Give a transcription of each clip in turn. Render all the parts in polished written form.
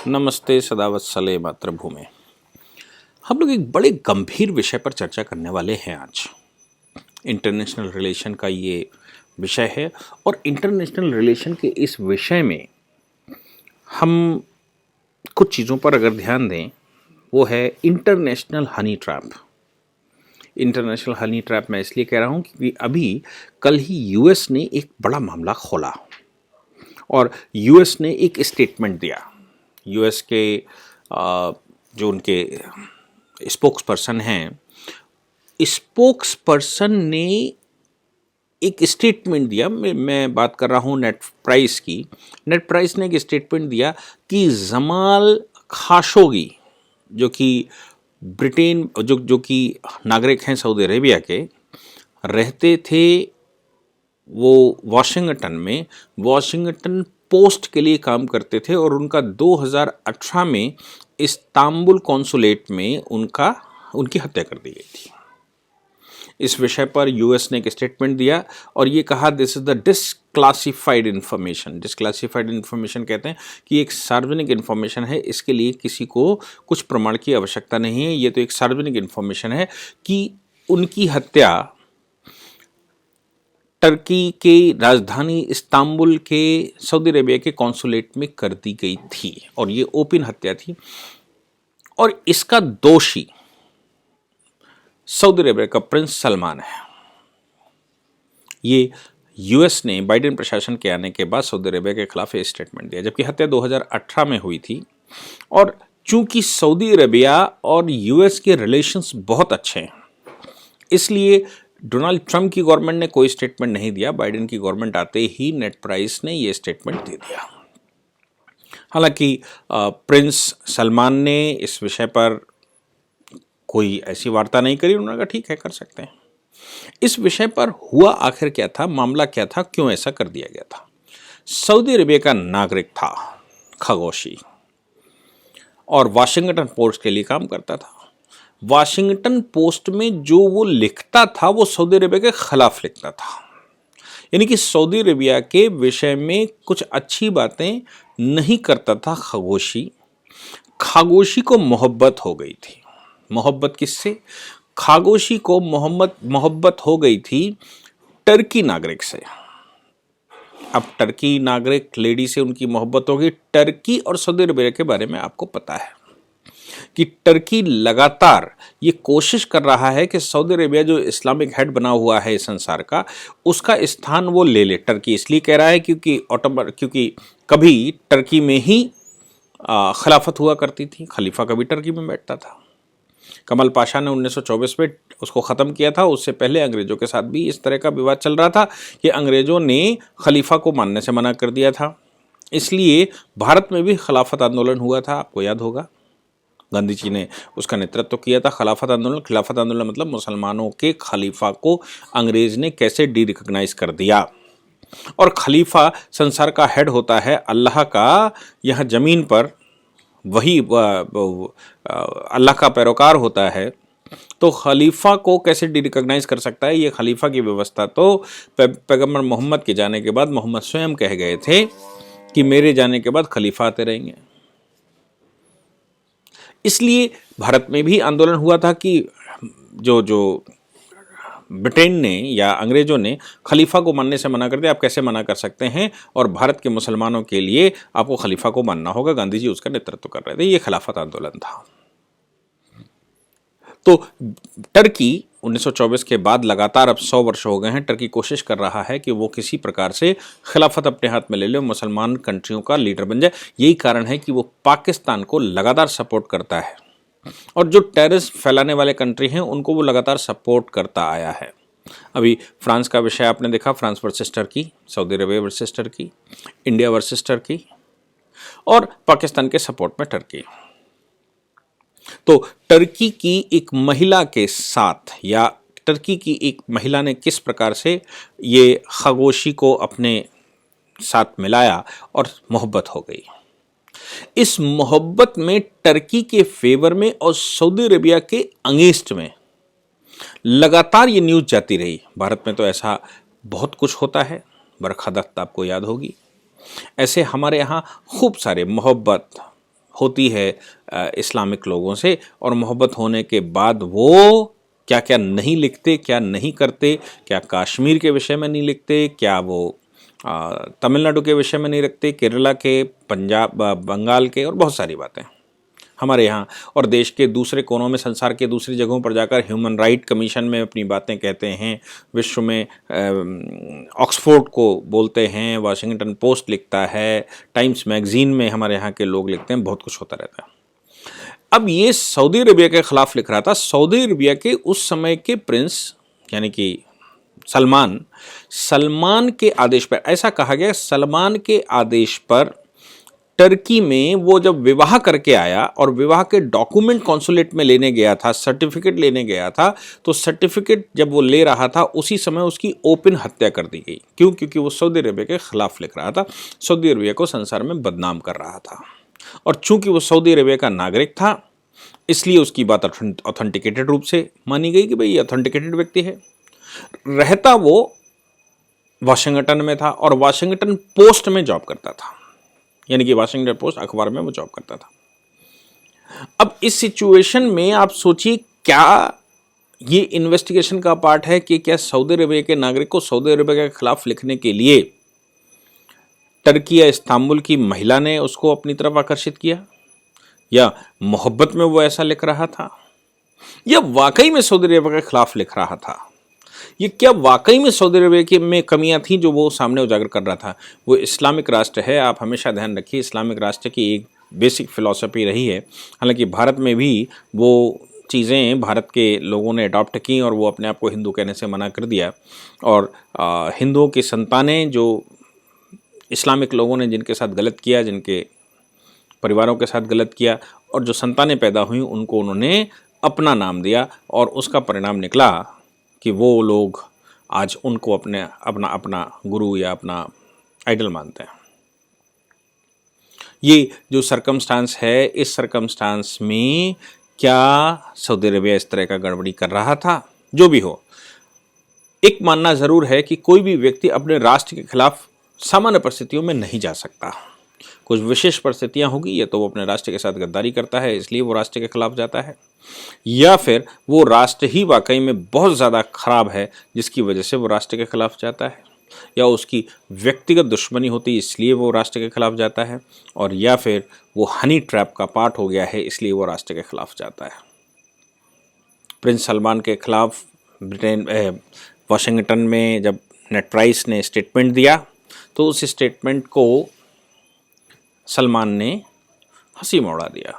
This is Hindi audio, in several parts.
नमस्ते सदावत्सले मातृभूमि। हम लोग एक बड़े गंभीर विषय पर चर्चा करने वाले हैं आज। इंटरनेशनल रिलेशन का ये विषय है और इंटरनेशनल रिलेशन के इस विषय में हम कुछ चीज़ों पर अगर ध्यान दें, वो है international honey trap. International honey trap मैं इसलिए कह रहा हूँ क्योंकि अभी कल ही यूएस ने एक बड़ा मामला खोला और यूएस ने एक स्टेटमेंट दिया। यूएस के जो उनके स्पोक्स पर्सन हैं, स्पोक्स पर्सन ने एक स्टेटमेंट दिया। मैं बात कर रहा हूँ नेट प्राइस की। नेट प्राइस ने एक स्टेटमेंट दिया कि जमाल खाशोगी, जो कि ब्रिटेन जो कि नागरिक हैं सऊदी अरेबिया के, रहते थे वो वॉशिंगटन पोस्ट के लिए काम करते थे और उनका 2018 में इस्तांबुल कॉन्सुलेट में उनकी हत्या कर दी गई थी। इस विषय पर यूएस ने एक स्टेटमेंट दिया और ये कहा, this is the declassified information. Declassified information कहते हैं कि एक सार्वजनिक इन्फॉर्मेशन है, इसके लिए किसी को कुछ प्रमाण की आवश्यकता नहीं है। ये तो एक सार्वजनिक इन्फॉर्मेशन है कि उनकी हत्या टर्की के राजधानी इस्तांबुल के सऊदी अरेबिया के कॉन्सुलेट में कर दी गई थी और ये ओपन हत्या थी और इसका दोषी सऊदी अरेबिया का प्रिंस सलमान है। ये यूएस ने बाइडेन प्रशासन के आने के बाद सऊदी अरेबिया के खिलाफ ये स्टेटमेंट दिया, जबकि हत्या 2018 में हुई थी। और चूंकि सऊदी अरेबिया और यूएस के रिलेशंस बहुत अच्छे हैं, इसलिए डोनाल्ड ट्रंप की गवर्नमेंट ने कोई स्टेटमेंट नहीं दिया। बाइडेन की गवर्नमेंट आते ही नेट प्राइस ने ये स्टेटमेंट दे दिया। हालांकि प्रिंस सलमान ने इस विषय पर कोई ऐसी वार्ता नहीं करी। उन्होंने कहा ठीक है, कर सकते हैं। इस विषय पर हुआ आखिर क्या था, मामला क्या था, क्यों ऐसा कर दिया गया था। सऊदी अरेबिया का नागरिक था खगोशी और वाशिंगटन पोस्ट के लिए काम करता था। वाशिंगटन पोस्ट में जो वो लिखता था वो सऊदी अरेबिया के खिलाफ लिखता था, यानी कि सऊदी अरेबिया के विषय में कुछ अच्छी बातें नहीं करता था खगोशी। खागोशी को मोहब्बत हो गई थी। मोहब्बत किससे? खागोशी को मोहब्बत हो गई थी टर्की नागरिक से। अब टर्की नागरिक लेडी से उनकी मोहब्बत हो गई। टर्की और सऊदी अरेबिया के बारे में आपको पता है कि टर्की लगातार ये कोशिश कर रहा है कि सऊदी अरेबिया जो इस्लामिक हेड बना हुआ है संसार का, उसका स्थान वो ले ले। टर्की इसलिए कह रहा है क्योंकि कभी टर्की में ही खिलाफत हुआ करती थी, खलीफा कभी टर्की में बैठता था। कमल पाशा ने 1924 में उसको ख़त्म किया था। उससे पहले अंग्रेज़ों के साथ भी इस तरह का विवाद चल रहा था कि अंग्रेज़ों ने खलीफा को मानने से मना कर दिया था। इसलिए भारत में भी खिलाफत आंदोलन हुआ था, आपको याद होगा। गांधी जी ने उसका नेतृत्व किया था, खिलाफत आंदोलन। खिलाफत आंदोलन मतलब मुसलमानों के खलीफा को अंग्रेज ने कैसे डी रिकॉग्नाइज कर दिया। और खलीफा संसार का हेड होता है, अल्लाह का यह ज़मीन पर वही अल्लाह का पैरोकार होता है, तो खलीफा को कैसे डी रिकॉग्नाइज कर सकता है। ये खलीफा की व्यवस्था तो पैगंबर मोहम्मद के जाने के बाद मोहम्मद स्वयं कह गए थे कि मेरे जाने के बाद खलीफा आते रहेंगे। इसलिए भारत में भी आंदोलन हुआ था कि जो ब्रिटेन ने या अंग्रेज़ों ने खलीफा को मानने से मना कर दिया। आप कैसे मना कर सकते हैं, और भारत के मुसलमानों के लिए आपको खलीफा को मानना होगा। गांधी जी उसका नेतृत्व कर रहे थे। ये खिलाफत आंदोलन था। तो टर्की 1924 के बाद लगातार अब 100 वर्ष हो गए हैं, टर्की कोशिश कर रहा है कि वो किसी प्रकार से खिलाफत अपने हाथ में ले ले, मुसलमान कंट्रियों का लीडर बन जाए। यही कारण है कि वो पाकिस्तान को लगातार सपोर्ट करता है और जो टेररिस्ट फैलाने वाले कंट्री हैं उनको वो लगातार सपोर्ट करता आया है। अभी फ्रांस का विषय आपने देखा, France versus Turkey, Saudi Arabia versus Turkey, India versus Turkey और पाकिस्तान के सपोर्ट में टर्की। तो टर्की की एक महिला के साथ, या टर्की की एक महिला ने किस प्रकार से ये खगोशी को अपने साथ मिलाया और मोहब्बत हो गई। इस मोहब्बत में टर्की के फेवर में और सऊदी अरेबिया के अगेंस्ट में लगातार ये न्यूज़ जाती रही। भारत में तो ऐसा बहुत कुछ होता है, बरखा दत्त आपको याद होगी। ऐसे हमारे यहाँ खूब सारे मोहब्बत होती है इस्लामिक लोगों से, और मोहब्बत होने के बाद वो क्या क्या नहीं लिखते, क्या नहीं करते, क्या कश्मीर के विषय में नहीं लिखते, क्या वो तमिलनाडु के विषय में नहीं रखते, केरला के, पंजाब, बंगाल के, और बहुत सारी बातें हमारे यहाँ और देश के दूसरे कोनों में, संसार के दूसरी जगहों पर जाकर ह्यूमन राइट कमीशन में अपनी बातें कहते हैं, विश्व में ऑक्सफोर्ड को बोलते हैं, वाशिंगटन पोस्ट लिखता है, टाइम्स मैगजीन में हमारे यहाँ के लोग लिखते हैं, बहुत कुछ होता रहता है। अब ये सऊदी अरबिया के खिलाफ लिख रहा था। सऊदी अरबिया के उस समय के प्रिंस यानी कि सलमान के आदेश पर, ऐसा कहा गया, सलमान के आदेश पर टर्की में वो जब विवाह करके आया और विवाह के डॉक्यूमेंट कॉन्सुलेट में लेने गया था, सर्टिफिकेट लेने गया था, तो सर्टिफिकेट जब वो ले रहा था उसी समय उसकी ओपन हत्या कर दी गई। क्यों? क्योंकि वो सऊदी अरबिया के खिलाफ लिख रहा था, सऊदी अरबिया को संसार में बदनाम कर रहा था। और चूंकि वो सऊदी अरबिया का नागरिक था, इसलिए उसकी बात ऑथेंटिकेटेड रूप से मानी गई कि भाई ये ऑथेंटिकेटेड व्यक्ति है। रहता वो वाशिंगटन में था और वाशिंगटन पोस्ट में जॉब करता था, यानी कि वाशिंगटन पोस्ट अखबार में वो जॉब करता था। अब इस सिचुएशन में आप सोचिए, क्या ये इन्वेस्टिगेशन का पार्ट है कि क्या सऊदी अरबिया के नागरिक को सऊदी अरबिया के खिलाफ लिखने के लिए टर्की या इस्तांबुल की महिला ने उसको अपनी तरफ आकर्षित किया, या मोहब्बत में वो ऐसा लिख रहा था, या वाकई में सऊदी अरबिया के खिलाफ लिख रहा था? ये क्या वाकई में सऊदी अरबिया में कमियां थी जो वो सामने उजागर कर रहा था? वो इस्लामिक राष्ट्र है, आप हमेशा ध्यान रखिए, इस्लामिक राष्ट्र की एक बेसिक फिलॉसफी रही है। हालांकि भारत में भी वो चीज़ें भारत के लोगों ने अडॉप्ट की और वो अपने आप को हिंदू कहने से मना कर दिया, और हिंदुओं की संतानें जो इस्लामिक लोगों ने जिनके साथ गलत किया, जिनके परिवारों के साथ गलत किया, और जो संतानें पैदा हुई उनको उन्होंने अपना नाम दिया, और उसका परिणाम निकला कि वो लोग आज उनको अपना गुरु या अपना आइडल मानते हैं। ये जो सरकमस्टांस है, इस सरकमस्टांस में क्या सऊदी अरबिया इस तरह का गड़बड़ी कर रहा था? जो भी हो, एक मानना जरूर है कि कोई भी व्यक्ति अपने राष्ट्र के खिलाफ सामान्य परिस्थितियों में नहीं जा सकता। कुछ विशेष परिस्थितियां होगी, या तो वो अपने राष्ट्र के साथ गद्दारी करता है इसलिए वो राष्ट्र के खिलाफ जाता है, या फिर वो राष्ट्र ही वाकई में बहुत ज़्यादा खराब है जिसकी वजह से वो राष्ट्र के खिलाफ जाता है, या उसकी व्यक्तिगत दुश्मनी होती है इसलिए वो राष्ट्र के खिलाफ जाता है, और या फिर वो हनी ट्रैप का पार्ट हो गया है इसलिए वो राष्ट्र के खिलाफ जाता है। प्रिंस सलमान के खिलाफ वाशिंगटन में जब नेट प्राइस ने स्टेटमेंट दिया तो उस स्टेटमेंट को सलमान ने हंसी में उड़ा दिया।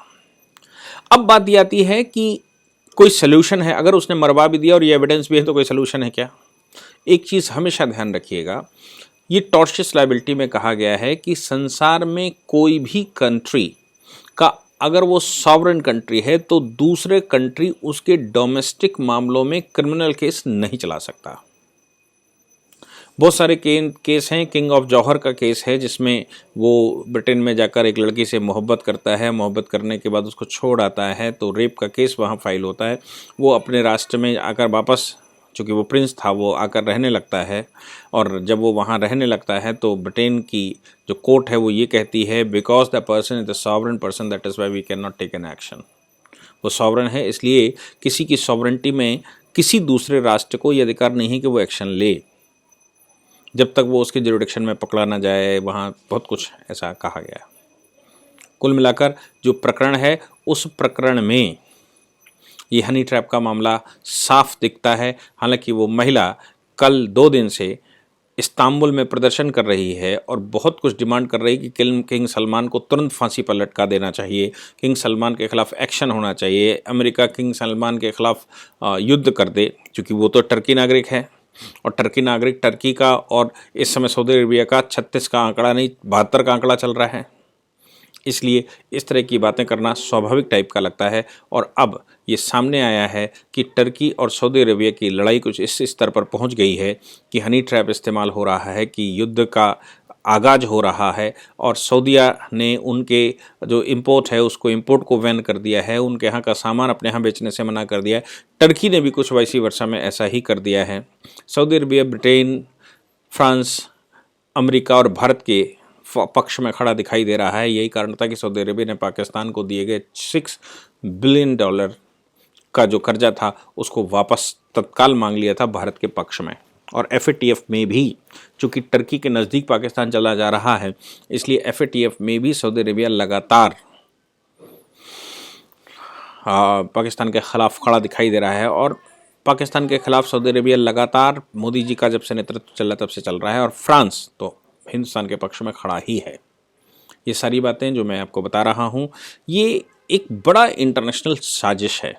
अब बात ये आती है कि कोई सलूशन है? अगर उसने मरवा भी दिया और ये एविडेंस भी है तो कोई सलूशन है क्या? एक चीज़ हमेशा ध्यान रखिएगा, ये टॉर्शियस लायबिलिटी में कहा गया है कि संसार में कोई भी कंट्री का अगर वो सॉवरेन कंट्री है तो दूसरे कंट्री उसके डोमेस्टिक मामलों में क्रिमिनल केस नहीं चला सकता। बहुत सारे केस हैं। किंग ऑफ जौहर का केस है जिसमें वो ब्रिटेन में जाकर एक लड़की से मोहब्बत करता है, मोहब्बत करने के बाद उसको छोड़ आता है तो रेप का केस वहाँ फाइल होता है। वो अपने राष्ट्र में आकर वापस, चूँकि वो प्रिंस था, वो आकर रहने लगता है, और जब वो वहाँ रहने लगता है तो ब्रिटेन की जो कोर्ट है वो ये कहती है, because the person is the sovereign person that is why we can not take an action. वो सॉवरेन है इसलिए किसी की सॉवरेंटी में किसी दूसरे राष्ट्र को ये अधिकार नहीं है कि वो एक्शन ले जब तक वो उसके जुरिडिक्शन में पकड़ा ना जाए। वहाँ बहुत कुछ ऐसा कहा गया। कुल मिलाकर जो प्रकरण है उस प्रकरण में ये हनी ट्रैप का मामला साफ दिखता है। हालांकि वो महिला कल 2 दिन से इस्तांबुल में प्रदर्शन कर रही है और बहुत कुछ डिमांड कर रही है कि किंग सलमान को तुरंत फांसी पर लटका देना चाहिए, किंग सलमान के खिलाफ एक्शन होना चाहिए, अमेरिका किंग सलमान के खिलाफ युद्ध कर दे, क्योंकि वो तो टर्की नागरिक है और टर्की नागरिक टर्की का, और इस समय सऊदी अरबिया का 36 का आंकड़ा नहीं 72 का आंकड़ा चल रहा है। इसलिए इस तरह की बातें करना स्वाभाविक टाइप का लगता है। और अब ये सामने आया है कि टर्की और सऊदी अरबिया की लड़ाई कुछ इस स्तर पर पहुंच गई है कि हनी ट्रैप इस्तेमाल हो रहा है, कि युद्ध का आगाज हो रहा है, और सऊदिया ने उनके जो इंपोर्ट है उसको इंपोर्ट को बैन कर दिया है, उनके यहाँ का सामान अपने यहाँ बेचने से मना कर दिया है। टर्की ने भी कुछ वैसी वर्षा में ऐसा ही कर दिया है। Saudi Arabia, Britain, France, America और भारत के पक्ष में खड़ा दिखाई दे रहा है। यही कारण था कि सऊदी अरेबिया ने पाकिस्तान को दिए गए $6 बिलियन का जो कर्जा था उसको वापस तत्काल मांग लिया था भारत के पक्ष में। और FATF में भी, चूंकि टर्की के नज़दीक पाकिस्तान चला जा रहा है, इसलिए FATF में भी सऊदी अरेबिया लगातार पाकिस्तान के खिलाफ खड़ा दिखाई दे रहा है। और पाकिस्तान के खिलाफ सऊदी अरेबिया लगातार मोदी जी का जब से नेतृत्व चल रहा है तब से चल रहा है, और फ्रांस तो हिंदुस्तान के पक्ष में खड़ा ही है। ये सारी बातें जो मैं आपको बता रहा हूँ, ये एक बड़ा इंटरनेशनल साजिश है।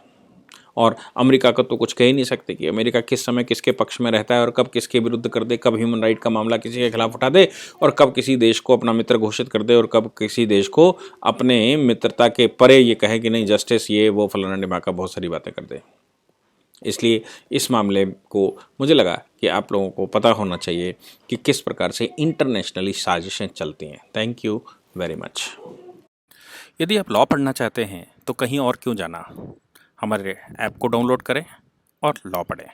और अमेरिका का तो कुछ कह ही नहीं सकते कि अमेरिका किस समय किसके पक्ष में रहता है और कब किसके विरुद्ध कर दे, कब ह्यूमन राइट का मामला किसी के खिलाफ उठा दे और कब किसी देश को अपना मित्र घोषित कर दे और कब किसी देश को अपने मित्रता के परे ये कहे कि नहीं जस्टिस ये वो फलाना ढिमाका, बहुत सारी बातें कर दे। इसलिए इस मामले को मुझे लगा कि आप लोगों को पता होना चाहिए कि किस प्रकार से इंटरनेशनली साजिशें चलती हैं। Thank you very much. यदि आप लॉ पढ़ना चाहते हैं तो कहीं और क्यों जाना, हमारे ऐप को डाउनलोड करें और लॉ पढ़ें।